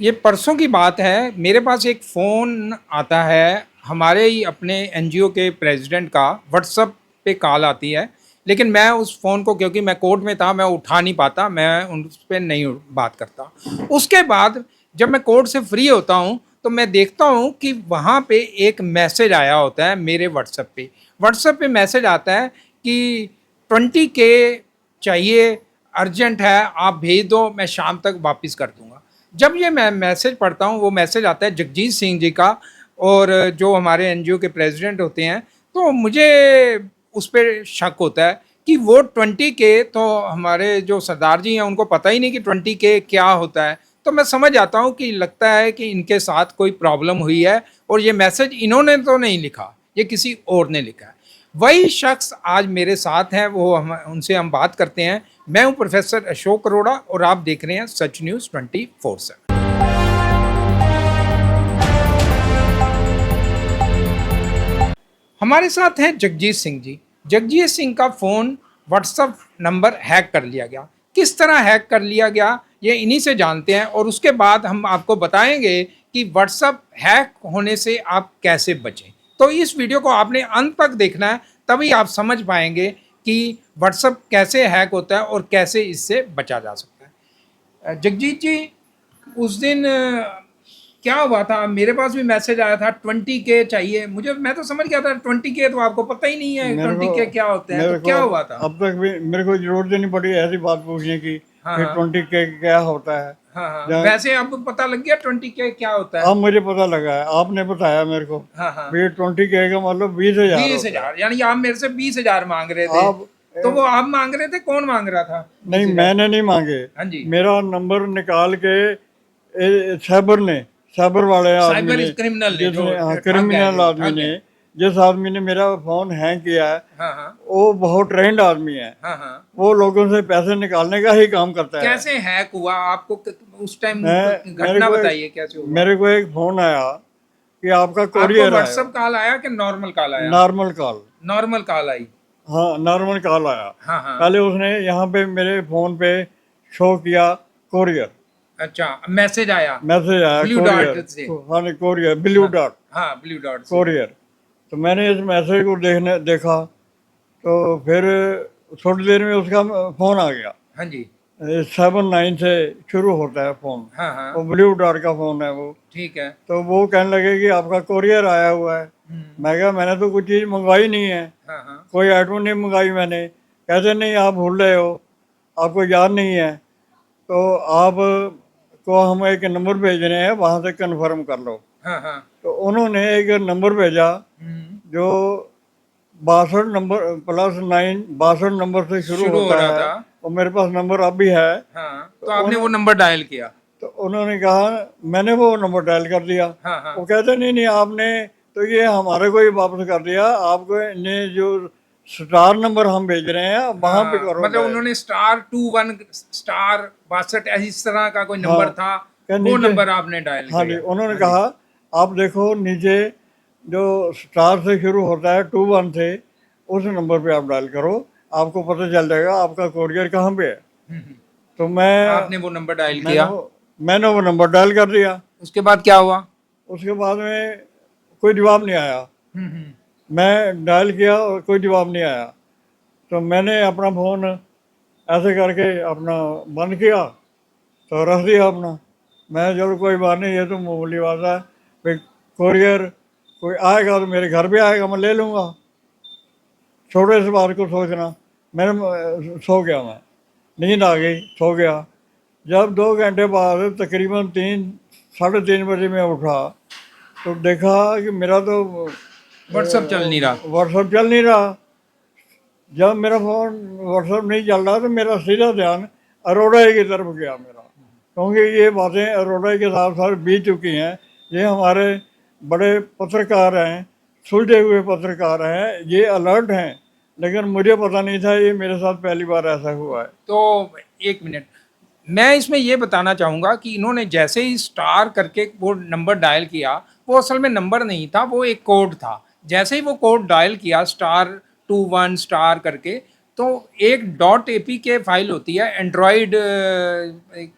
ये परसों की बात है, मेरे पास एक फ़ोन आता है, हमारे ही अपने एनजीओ के प्रेसिडेंट का व्हाट्सएप पे कॉल आती है, लेकिन मैं उस फ़ोन को क्योंकि मैं कोर्ट में था, मैं उठा नहीं पाता, मैं उस पे नहीं बात करता। उसके बाद जब मैं कोर्ट से फ्री होता हूँ, तो मैं देखता हूँ कि वहाँ पे एक मैसेज आया होता है मेरे व्हाट्सएप पे। व्हाट्सएप पे मैसेज आता है कि 20 के चाहिए, अर्जेंट है, आप भेज दो, मैं शाम तक वापस कर दूँगा। जब ये मैं मैसेज पढ़ता हूँ, वो मैसेज आता है जगजीत सिंह जी का, और जो हमारे एनजीओ के प्रेसिडेंट होते हैं, तो मुझे उस पर शक होता है कि वो 20 के तो हमारे जो सरदार जी हैं उनको पता ही नहीं कि 20 के क्या होता है। तो मैं समझ आता हूँ कि लगता है कि इनके साथ कोई प्रॉब्लम हुई है, और ये मैसेज इन्होंने तो नहीं लिखा, ये किसी और ने लिखा है। वही शख्स आज मेरे साथ हैं, वो हम उनसे हम बात करते हैं। मैं हूं प्रोफेसर अशोक अरोड़ा, और आप देख रहे हैं सच न्यूज़ 24/7। हमारे साथ हैं जगजीत सिंह जी। जगजीत सिंह का फ़ोन व्हाट्सएप नंबर हैक कर लिया गया। किस तरह हैक कर लिया गया, ये इन्हीं से जानते हैं, और उसके बाद हम आपको बताएंगे कि व्हाट्सएप हैक होने से आप कैसे बचें। तो इस वीडियो को आपने अंत तक देखना है, तभी आप समझ पाएंगे कि व्हाट्सएप कैसे हैक होता है और कैसे इससे बचा जा सकता है। जगजीत जी, उस दिन क्या हुआ था, मेरे पास भी मैसेज आया था 20 के चाहिए मुझे। मैं तो समझ गया था 20 के, तो आपको पता ही नहीं है मेरे 20 को के क्या होते हैं, तो मेरे को क्या हुआ था? अब तक भी मेरे को जरूरत ही नहीं पड़ी ऐसी बात पूछने की हाँ कि हाँ 20 के क्या होता है। हाँ हाँ, जब वैसे आपको पता लग गया 20 के क्या होता है? अब मुझे पता लगा है, आपने बताया मेरे को। हाँ हाँ, भी 20 के का मतलब 20,000 बीस होता है। हजार यानी आप मेरे से 20 हजार मांग रहे थे? आप तो वो आप मांग रहे थे, कौन मांग रहा था नहीं, 20 हजार? मैंने नहीं मांगे। हाँ जी, मेरा नंबर निकाल के साइबर वाले आदमी साइबर ने, क्रिमिनल ने जो जिसने, हाँ, ठग गए, क्रिमिनल जो आदमी ठग ने, गए। जिस आदमी ने मेरा फोन हैंग किया है, हाँ हाँ वो बहुत ट्रेंड आदमी है। हाँ हाँ, वो लोगों से पैसे निकालने का ही काम करता है। कैसे हैक हुआ आपको? उस टाइम मेरे घटना को बताइए कैसे हुआ। मेरे को एक फोन आया कि आपका आपको कोरियर आया। व्हाट्सएप कॉल आया कि नॉर्मल कॉल आया? Normal call. नॉर्मल कॉल आई। हाँ, नॉर्मल कॉल आया। हाँ हाँ, पहले उसने यहाँ पे मेरे फोन पे शो किया कोरियर। अच्छा, मैसेज आया मैसेज आया ब्लू डॉट कोरियर। से? हाँ नहीं, कोरियर ब्लू हाँ डॉट हाँ, ब्लू डॉट से। कोरियर। तो मैंने इस मैसेज को देखा। तो फिर थोड़ी देर में उसका फ़ोन आ गया। हाँ जी, 79 से शुरू होता है फ़ोन। हाँ वो हाँ, ब्लू डॉट का फ़ोन है वो। ठीक है। तो वो कहने लगे कि आपका कोरियर आया हुआ है। हम्म, मैं कहा मैंने तो कुछ चीज़ मंगवाई नहीं है, हाँ हाँ, कोई आइटम नहीं मंगाई मैंने। कहते नहीं, आप भूल रहे हो, आपको याद नहीं है, तो आप को हम एक नंबर भेज रहे हैं, वहाँ से कन्फर्म कर लो। हाँ हाँ, तो उन्होंने एक नंबर भेजा हम्म, जो 62 नंबर से शुरू शुरू हो होता रहा है। था। और मेरे पास नंबर अब भी है। हाँ, तो तो आपने उन वो नंबर डायल किया? तो उन्होंने कहा, मैंने वो नंबर डायल कर दिया। हाँ हाँ, वो कहते नहीं नहीं, आपने तो ये हमारे को ही वापस कर दिया, आपको ने जो स्टार नंबर हम भेज रहे हैं वहाँ पे हाँ, करो मतलब डायल। उन्होंने *21*62 ऐसी इस तरह का कोई हाँ, नंबर था, क्या वो नीचे। नंबर आपने डायल हाँ जी, किया? उन्होंने हाँ जी, कहा आप देखो नीचे, जो स्टार से शुरू होता है 21 से, उस नंबर पे आप डायल करो, आपको पता चल जाएगा आपका कोरियर कहाँ पे है। हम्म, तो मैं आपने वो नंबर डायल मैंने किया? वो मैंने वो नंबर डायल कर दिया। उसके बाद क्या हुआ? उसके बाद में कोई जवाब नहीं आया। हम्म, मैं डायल किया और कोई जवाब नहीं आया। तो मैंने अपना फ़ोन ऐसे करके अपना बंद किया, तो रख दिया अपना। मैं, चलो कोई बात नहीं, ये तो मामूली बात है, भाई कोरियर कोई आएगा तो मेरे घर पे आएगा, मैं ले लूँगा, छोटे से बात को सोचना। मैंने सो गया, मैं नींद आ गई, सो गया। जब 2 घंटे बाद तकरीबन 3 साढ़े 3 बजे मैं उठा, तो देखा कि मेरा तो व्हाट्सअप चल नहीं रहा? व्हाट्सअप चल नहीं रहा। जब मेरा फ़ोन व्हाट्सअप नहीं चल रहा, तो मेरा सीधा ध्यान अरोड़ा की तरफ गया मेरा, क्योंकि ये बातें अरोड़ा के साथ साथ बीत चुकी हैं। ये हमारे बड़े पत्रकार हैं, सुलझे हुए पत्रकार हैं, ये अलर्ट हैं, लेकिन मुझे पता नहीं था ये मेरे साथ पहली बार ऐसा हुआ है। तो एक मिनट, मैं इसमें ये बताना चाहूँगा कि इन्होंने जैसे ही स्टार करके वो नंबर डायल किया, वो असल में नंबर नहीं था, वो एक कोड था। जैसे ही वो कोड डायल किया *21 स्टार करके, तो एक .apk फाइल होती है, एंड्रॉयड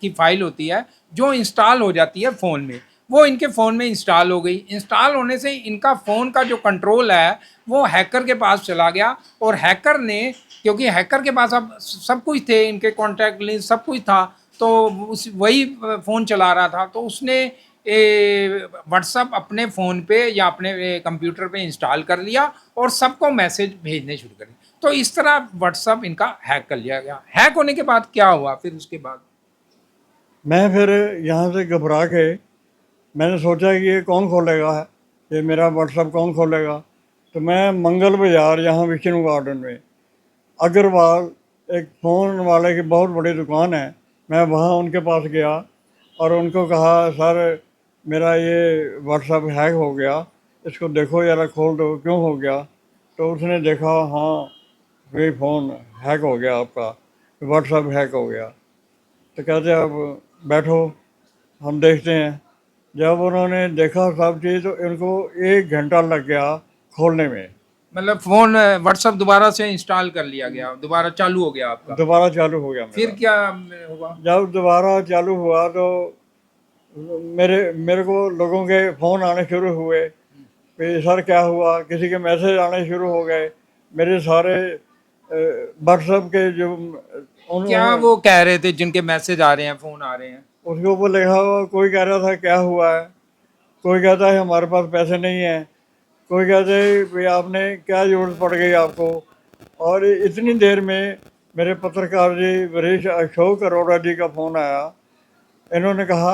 की फाइल होती है, जो इंस्टॉल हो जाती है फ़ोन में, वो इनके फ़ोन में इंस्टॉल हो गई। इंस्टॉल होने से इनका फ़ोन का जो कंट्रोल है वो हैकर के पास चला गया, और हैकर ने, क्योंकि हैकर के पास अब सब कुछ थे, इनके कॉन्टैक्ट लिस्ट सब कुछ था, तो उस वही फ़ोन चला रहा था, तो उसने व्हाट्सअप अपने फ़ोन पे या अपने कंप्यूटर पे इंस्टॉल कर लिया और सबको मैसेज भेजने शुरू कर दिए। तो इस तरह व्हाट्सअप इनका हैक कर लिया गया। हैक होने के बाद क्या हुआ फिर उसके बाद? मैं फिर यहाँ से घबरा के मैंने सोचा कि ये कौन खोलेगा, ये मेरा व्हाट्सअप कौन खोलेगा। तो मैं मंगल बाज़ार, यहाँ विष्णु गार्डन में अग्रवाल, एक फ़ोन वाले की बहुत बड़ी दुकान है, मैं वहाँ उनके पास गया और उनको कहा, सर मेरा ये व्हाट्सअप हैक हो गया, इसको देखो ज़रा, खोल दो, क्यों हो गया। तो उसने देखा, हाँ ये फ़ोन हैक हो गया आपका, व्हाट्सअप हैक हो गया। तो कहते अब बैठो, हम देखते हैं। जब उन्होंने देखा सब चीज़, तो इनको 1 घंटा लग गया खोलने में। मतलब फ़ोन व्हाट्सअप दोबारा से इंस्टॉल कर लिया गया, दोबारा चालू हो गया आपका। दोबारा चालू हो गया फिर मेरा। क्या हुआ? जब दोबारा चालू हुआ तो मेरे मेरे को लोगों के फ़ोन आने शुरू हुए कि सर क्या हुआ, किसी के मैसेज आने शुरू हो गए। मेरे सारे व्हाट्सएप के जो क्या उन्होंने वो कह रहे थे जिनके मैसेज आ रहे हैं, फ़ोन आ रहे हैं? उसके ऊपर लिखा हुआ, कोई कह रहा था क्या हुआ है, कोई कहता है हमारे पास पैसे नहीं हैं, कोई कहते हैं भाई आपने क्या ज़रूरत पड़ गई आपको। और इतनी देर में मेरे पत्रकार जी वरिष्ठ अशोक अरोड़ा जी का फ़ोन आया। इन्होंने कहा,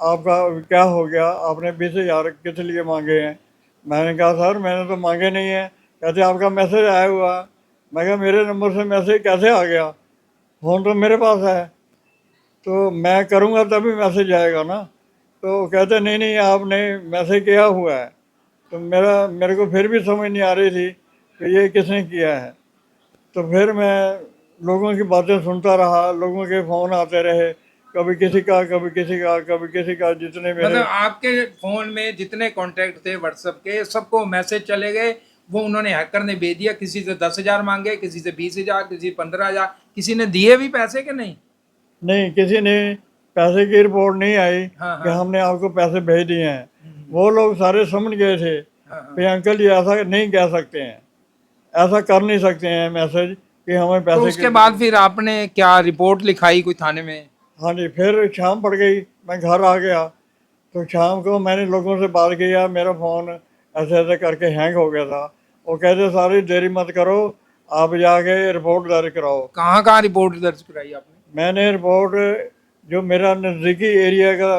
आपका क्या हो गया, आपने 20,000 किस लिए मांगे हैं। मैंने कहा, सर मैंने तो मांगे नहीं हैं। कहते आपका मैसेज आया हुआ। मैं कहा, मेरे नंबर से मैसेज कैसे आ गया, फ़ोन तो मेरे पास है, तो मैं करूँगा तभी मैसेज आएगा ना। तो कहते नहीं नहीं, आपने मैसेज किया हुआ है। तो मेरे को फिर भी समझ नहीं आ रही थी कि ये किसने किया है। तो फिर मैं लोगों की बातें सुनता रहा, लोगों के फ़ोन आते रहे, कभी किसी का, कभी किसी का, कभी किसी का, जितने मेरे। मतलब आपके फ़ोन में जितने कॉन्टैक्ट थे व्हाट्सएप के, सबको मैसेज चले गए, वो उन्होंने हैकर ने भेज दिया। किसी से 10,000 माँगे, किसी से 20,000, किसी 15,000, किसी ने दिए भी पैसे कि नहीं? नहीं, किसी ने पैसे की रिपोर्ट नहीं आई हाँ, कि हाँ। हमने आपको पैसे भेज दिए हैं। वो लोग सारे समझ गए थे हाँ, हाँ। कि अंकल जी ऐसा नहीं कह सकते हैं, ऐसा कर नहीं सकते हैं मैसेज कि हमें तो पैसे उसके की। बाद फिर आपने क्या रिपोर्ट लिखाई कोई थाने में? हाँ जी, फिर शाम पड़ गई, मैं घर आ गया। तो शाम को मैंने लोगों से बात किया, मेरा फ़ोन ऐसे ऐसे करके हैंग हो गया था। वो कहते सारी देरी मत करो, आप जाके रिपोर्ट दर्ज कराओ। कहाँ-कहाँ रिपोर्ट दर्ज कराई आपने? मैंने रिपोर्ट, जो मेरा नज़दीकी एरिया का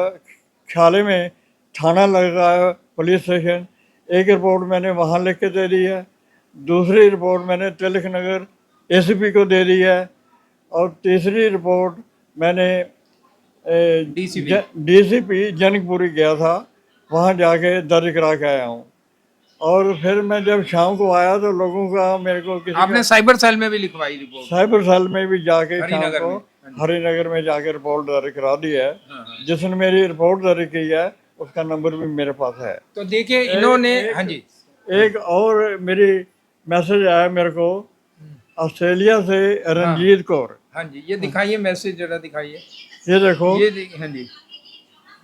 छाले में थाना लग रहा है, पुलिस स्टेशन, एक रिपोर्ट मैंने वहाँ लिख के दे दी है। दूसरी रिपोर्ट मैंने तिलक नगर एसीपी को दे दी है। और तीसरी रिपोर्ट मैंने डीसीपी। डीसीपी जनकपुरी गया था, वहाँ जाके दर्ज करा के आया हूँ। और फिर मैं जब शाम को आया तो लोगों का, मेरे को किसी आपने का साइबर सेल में भी लिखवाई रिपोर्ट? साइबर सेल में भी जाके शाम हरिनगर को में? हाँ जी। हरिनगर में जाके रिपोर्ट दर्ज करा दी है। हाँ, हाँ। जिसने मेरी रिपोर्ट दर्ज की है उसका नंबर भी मेरे पास है। तो देखिए एक इन्होंने, हाँ जी। एक एक और मेरी मैसेज आया मेरे को ऑस्ट्रेलिया से, हाँ, रंजीत कौर। हाँ जी, ये दिखाइए मैसेज, ज़रा दिखाइए। ये देखो, हाँ जी,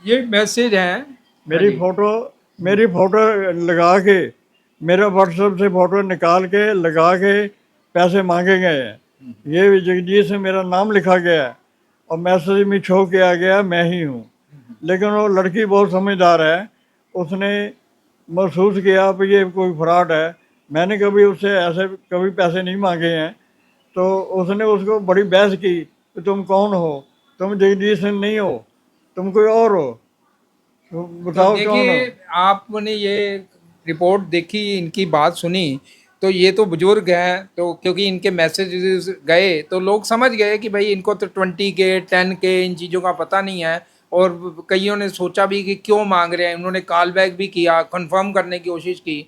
ये मैसेज है। हाँ मेरी जी। फोटो मेरी फोटो लगा के, मेरा व्हाट्सएप से फोटो निकाल के लगा के पैसे मांगे गए हैं। ये जगदीश से मेरा नाम लिखा गया है और मैसेज में शो किया गया मैं ही हूँ। लेकिन वो लड़की बहुत समझदार है, उसने महसूस किया कि ये कोई फ्रॉड है। मैंने कभी उससे ऐसे कभी पैसे नहीं मांगे हैं। तो उसने उसको बड़ी बहस की कि तुम कौन हो, तुम जगदीश सिंह नहीं हो, तुम कोई और हो, तो तो बताओ कौन हो। देखिए आपने ये रिपोर्ट देखी, इनकी बात सुनी, तो ये तो बुजुर्ग हैं, तो क्योंकि इनके मैसेजेस गए तो लोग समझ गए कि भाई इनको तो 20 के 10 के इन चीज़ों का पता नहीं है। और कईयों ने सोचा भी कि क्यों मांग रहे हैं, उन्होंने कॉल बैक भी किया, कंफर्म करने की कोशिश की।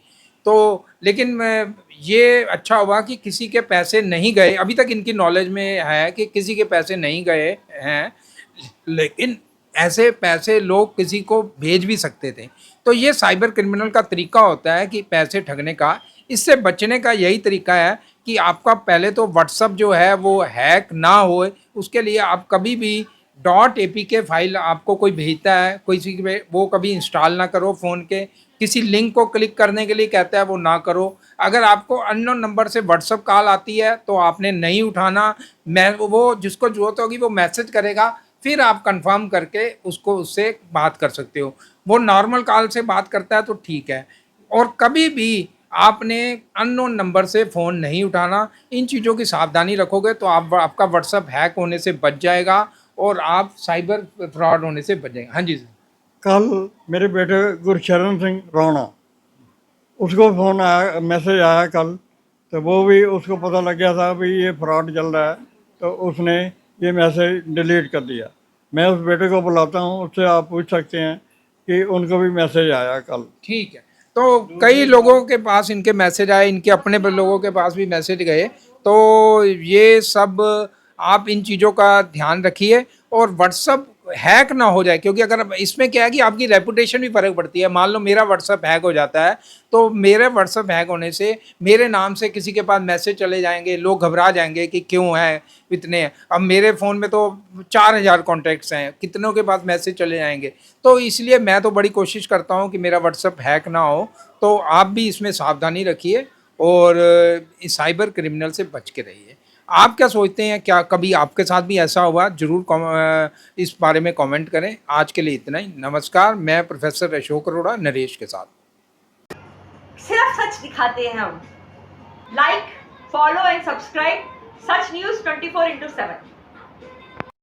तो लेकिन ये अच्छा हुआ कि किसी के पैसे नहीं गए, अभी तक इनकी नॉलेज में है कि किसी के पैसे नहीं गए हैं। लेकिन ऐसे पैसे लोग किसी को भेज भी सकते थे। तो ये साइबर क्रिमिनल का तरीका होता है कि पैसे ठगने का। इससे बचने का यही तरीका है कि आपका पहले तो व्हाट्सअप जो है वो हैक ना होए, उसके लिए आप कभी भी .apk फाइल आपको कोई भेजता है, वो कभी इंस्टॉल ना करो फ़ोन के। किसी लिंक को क्लिक करने के लिए कहता है, वो ना करो। अगर आपको अननोन नंबर से व्हाट्सएप कॉल आती है तो आपने नहीं उठाना। मैं वो जिसको ज़रूरत होगी वो मैसेज करेगा, फिर आप कंफर्म करके उससे बात कर सकते हो। वो नॉर्मल कॉल से बात करता है तो ठीक है। और कभी भी आपने अननोन नंबर से फ़ोन नहीं उठाना। इन चीज़ों की सावधानी रखोगे तो आपका व्हाट्सएप हैक होने से बच जाएगा और आप साइबर फ्रॉड होने से बच जाएंगे। हाँ जी सर। कल मेरे बेटे गुरशरण सिंह राणा, उसको फ़ोन आया, मैसेज आया कल, तो वो भी उसको पता लग गया था भी ये फ्रॉड चल रहा है, तो उसने ये मैसेज डिलीट कर दिया। मैं उस बेटे को बुलाता हूँ, उससे आप पूछ सकते हैं कि उनको भी मैसेज आया कल। ठीक है। तो कई लोगों के पास इनके मैसेज आए, इनके अपने लोगों के पास भी मैसेज गए। तो ये सब आप इन चीज़ों का ध्यान रखिए और व्हाट्सअप हैक ना हो जाए, क्योंकि अगर इसमें क्या है कि आपकी रेपुटेशन भी फ़र्क पड़ती है। मान लो मेरा व्हाट्सअप हैक हो जाता है, तो मेरे व्हाट्सअप हैक होने से मेरे नाम से किसी के पास मैसेज चले जाएंगे, लोग घबरा जाएंगे कि क्यों है इतने। अब मेरे फ़ोन में तो 4000 कॉन्टैक्ट्स हैं, कितनों के पास मैसेज चले जाएंगे। तो इसलिए मैं तो बड़ी कोशिश करता हूँ कि मेरा व्हाट्सअप हैक ना हो। तो आप भी इसमें सावधानी रखिए और इस साइबर क्रिमिनल से बच के रहिए। आप क्या सोचते हैं, क्या कभी आपके साथ भी ऐसा हुआ? ज़रूर इस बारे में कमेंट करें। आज के लिए इतना ही। नमस्कार, मैं प्रोफेसर अशोक अरोड़ा नरेश के साथ। सिर्फ सच दिखाते हैं हम। Like, follow and subscribe such news 24/7।